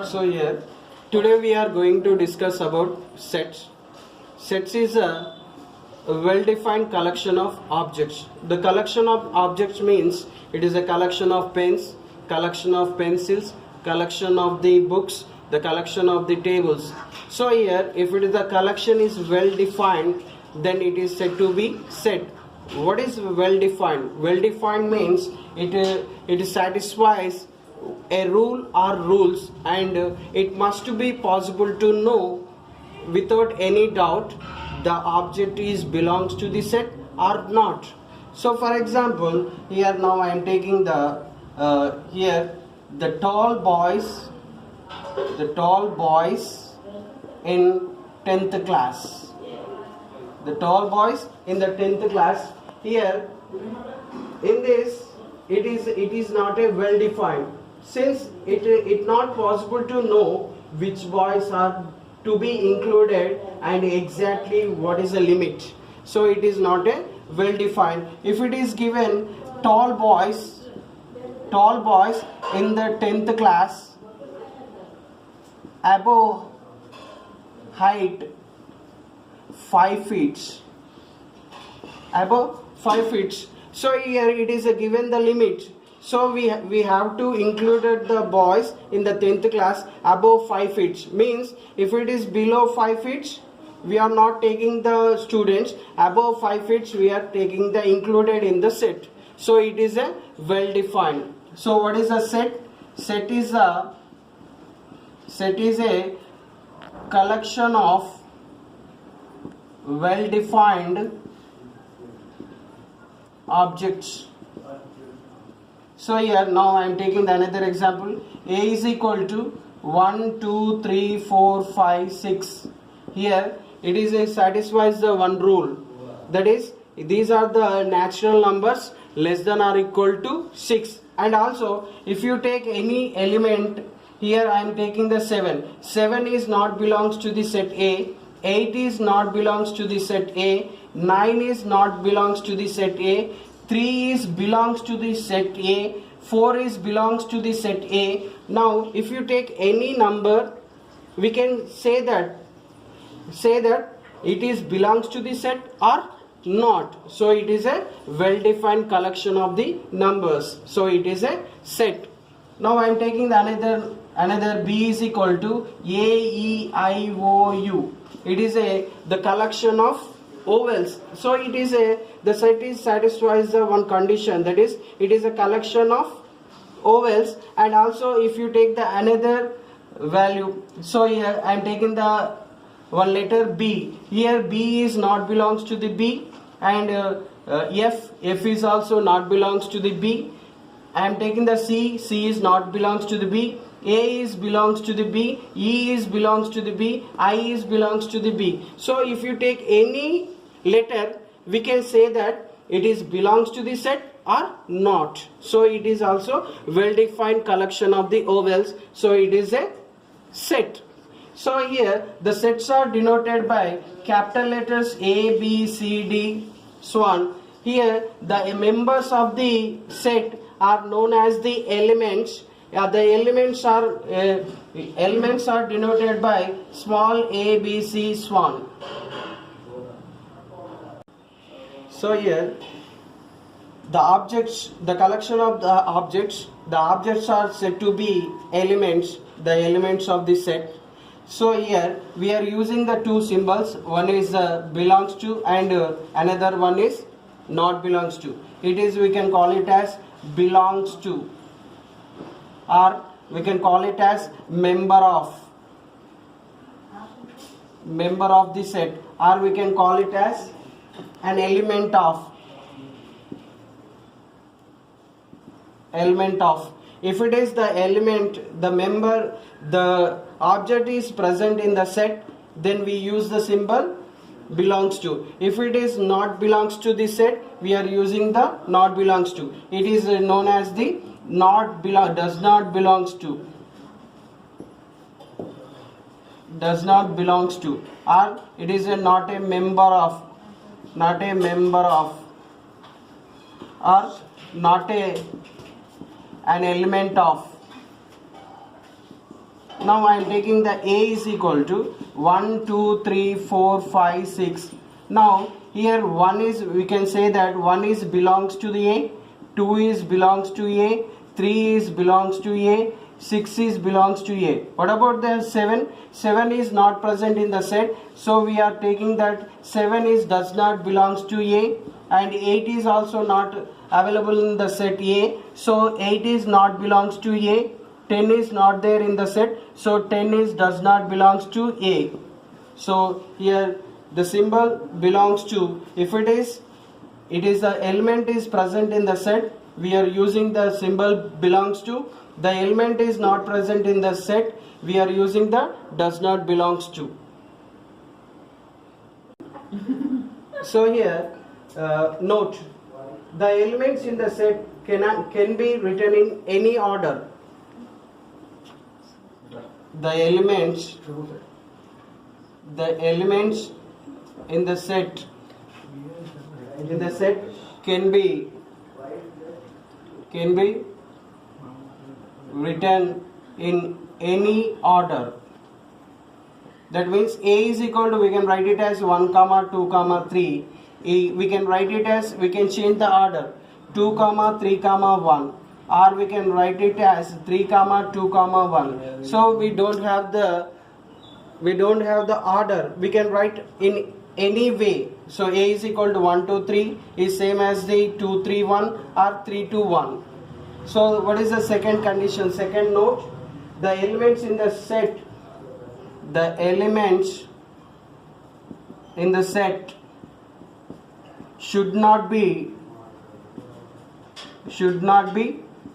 So here, today we are going to discuss about sets. Sets is a well-defined collection of objects. The collection of objects means it is a collection of pens, collection of pencils, collection of the books, the collection of the tables. So here, if it is the collection is well-defined, then it is said to be set. What is well-defined? Well-defined means it satisfies a rule or rules, and it must be possible to know without any doubt the object is belongs to the set or not. So for example, here now I am taking the here the tall boys in 10th class, the tall boys in the 10th class. Here in this it is not a well defined, since it not possible to know which boys are to be included and exactly what is the limit. So it is not a well defined. If it is given tall boys in the 10th class above height 5 feet, above 5 feet. So here it is given the limit. So we have to include the boys in the 10th class above 5 feet. Means if it is below 5 feet, we are not taking the students. Above 5 feet, we are taking the included in the set. So it is a well defined. So what is a set? Set is a collection of well defined objects. So here now I am taking another example. A is equal to 1, 2, 3, 4, 5, 6. Here it is satisfies the one rule, that is these are the natural numbers less than or equal to 6. And also if you take any element, here I am taking the 7. 7 is not belongs to the set A. 8 is not belongs to the set A. 9 is not belongs to the set A. 3 is belongs to the set A. 4 is belongs to the set A. Now if you take any number, we can say that it is belongs to the set or not. So it is a well defined collection of the numbers. So it is a set. Now I am taking the another B is equal to A, E, I, O, U. It is the collection of ovals. So it is the set is satisfies the one condition, that is it is a collection of ovals. And also if you take the another value, so here I am taking the one letter B. Here B is not belongs to the B, and F is also not belongs to the B. I am taking the C is not belongs to the B. A is belongs to the B, E is belongs to the B, I is belongs to the B. So if you take any letter, we can say that it is belongs to the set or not. So it is also well defined collection of the ovals. So it is a set. So here the sets are denoted by capital letters A, B, C, D, so on. Here the members of the set are known as the elements. The elements are denoted by small a, b, c, so on. So here the objects, the collection of the objects are said to be elements, the elements of the set. So here we are using the two symbols. One is belongs to, and another one is not belongs to. It is, we can call it as belongs to, or we can call it as member of the set, or we can call it as an element of. If it is the element, the member, the object is present in the set, then we use the symbol belongs to. If it is not belongs to the set, we are using the not belongs to. It is known as the does not belongs to, or it is not a member of, or not an element of. Now I am taking the A is equal to 1, 2, 3, 4, 5, 6. Now here 1 is, we can say that 1 is belongs to the A, 2 is belongs to A, 3 is belongs to A, 6 is belongs to A. What about the 7? 7 is not present in the set, so we are taking that 7 is does not belongs to A, and 8 is also not available in the set A, so 8 is not belongs to A. 10 is not there in the set, so 10 is does not belongs to A. So here the symbol belongs to, if it is the element is present in the set, we are using the symbol belongs to. The element is not present in the set, we are using the does not belongs to. So here note, the elements in the set can be written in any order. The elements in the set can be written in any order. That means A is equal to, we can write it as 1, 2, 3. We can write it as, we can change the order 2, 3, 1. Or we can write it as 3, 2, 1. So we don't have the order. We can write in any way. So A is equal to 1, 2, 3 is same as the 2, 3, 1 or 3, 2, 1. So what is the second condition? Second note, the elements in the set should not be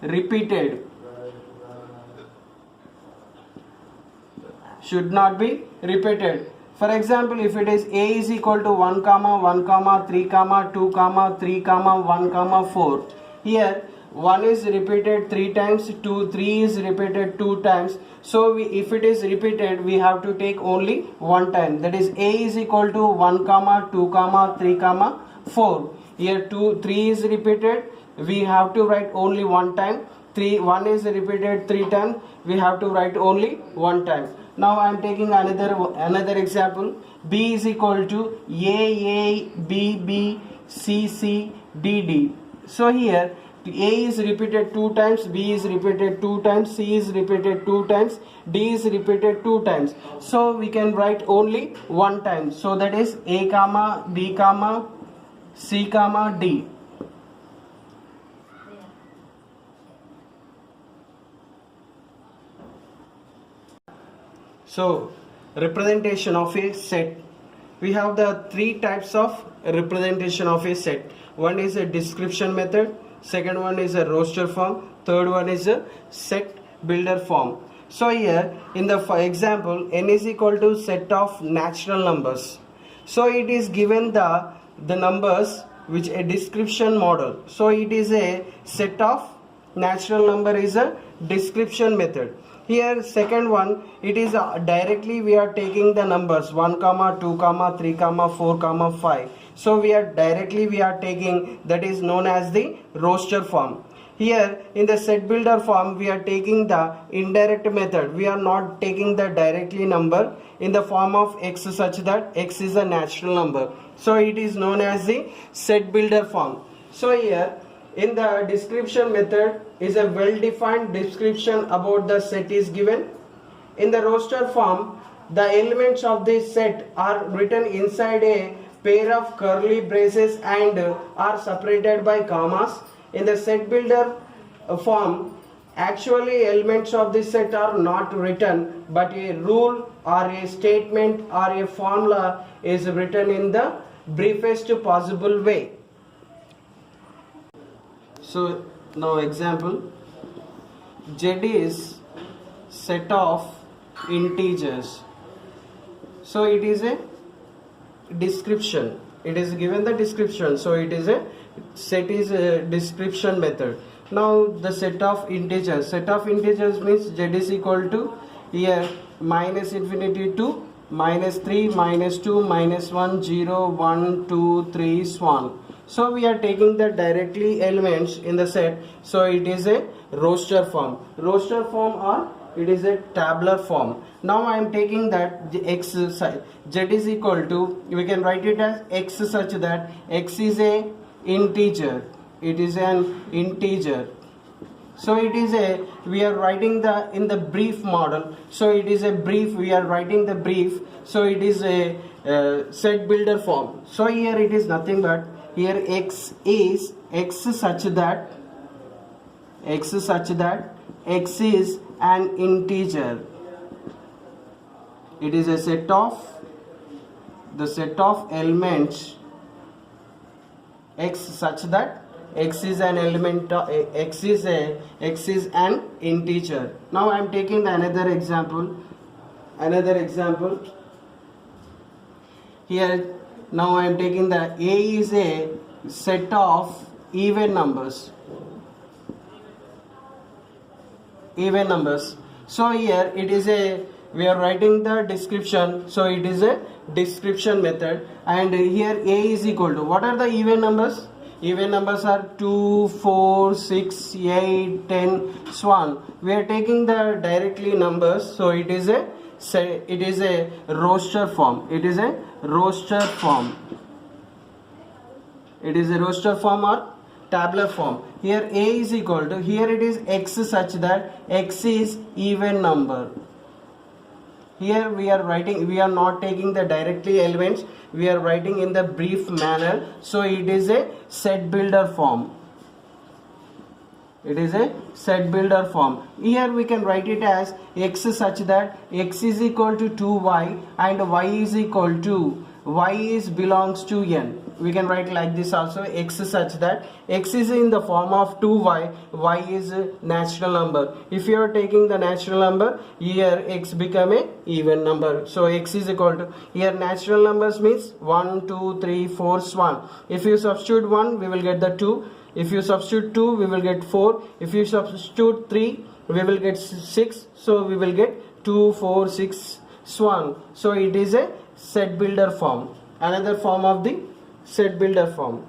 repeated. For example, if it is A is equal to 1, 1, 3, 2, 3, 1, 4. Here 1 is repeated 3 times, 3 is repeated 2 times. So if it is repeated, we have to take only one time. That is A is equal to 1, 2, 3, 4. Here 3 is repeated, we have to write only one time. 1 is repeated 3 times, we have to write only one time. Now I am taking another example. B is equal to A, B, B, C, D, D. So here A is repeated 2 times, B is repeated 2 times, C is repeated 2 times, D is repeated 2 times. So we can write only one time. So that is A, B, C, D. So representation of a set. We have the 3 types of representation of a set. One is a description method, second one is a roster form, third one is a set builder form. So here in the example, n is equal to set of natural numbers. So it is given the numbers which a description model. So it is a set of natural number is a description method. Here second one, it is directly we are taking the numbers 1, 2, 3, 4, 5. So we are taking, that is known as the roster form. Here in the set builder form, we are taking the indirect method. We are not taking the directly number in the form of x such that x is a natural number. So it is known as the set builder form. So here in the description method is a well-defined description about the set is given. In the roster form, the elements of this set are written inside a pair of curly braces and are separated by commas. In the set builder form, actually elements of this set are not written, but a rule or a statement or a formula is written in the briefest possible way. So now example, Z is set of integers. So it is a description. It is given the description. So it is a set is a description method. Now the set of integers. Set of integers means Z is equal to here minus infinity to minus 3, minus 2, minus 1, 0, 1, 2, 3, so on. So we are taking the directly elements in the set. So it is a roster form. Roster form or it is a tabular form. Now I am taking that the x z is equal to, we can write it as x such that x is a integer, it is an integer. So it is a, we are writing the in the brief model, so it is a brief, we are writing the brief, so it is a set builder form. So here it is nothing but, here x is x such that x is an integer. It is a set of, the set of elements x such that x is an element of, x is an integer. Now I am taking another example. Here now I am taking the a is a set of even numbers. So here it is a, we are writing the description, so it is a description method, and here a is equal to, what are the even numbers? Even numbers are 2, 4, 6, 8, 10, so on. We are taking the directly numbers, so it is a roster form. It is a roster form or tabular form. Here a is equal to, here it is x such that x is even number. Here we are writing, we are not taking the directly elements, we are writing in the brief manner, so it is a set builder form. It is a set builder form. Here we can write it as x such that x is equal to 2y and y is equal to, y is belongs to n. We can write like this also, x such that x is in the form of 2y, y is a natural number. If you are taking the natural number, here x become a even number. So x is equal to, here natural numbers means 1, 2, 3, 4, so on. If you substitute 1, we will get the 2. If you substitute 2, we will get 4. If you substitute 3, we will get 6. So we will get 2, 4, 6, so on. So it is a set builder form, another form of the set builder form.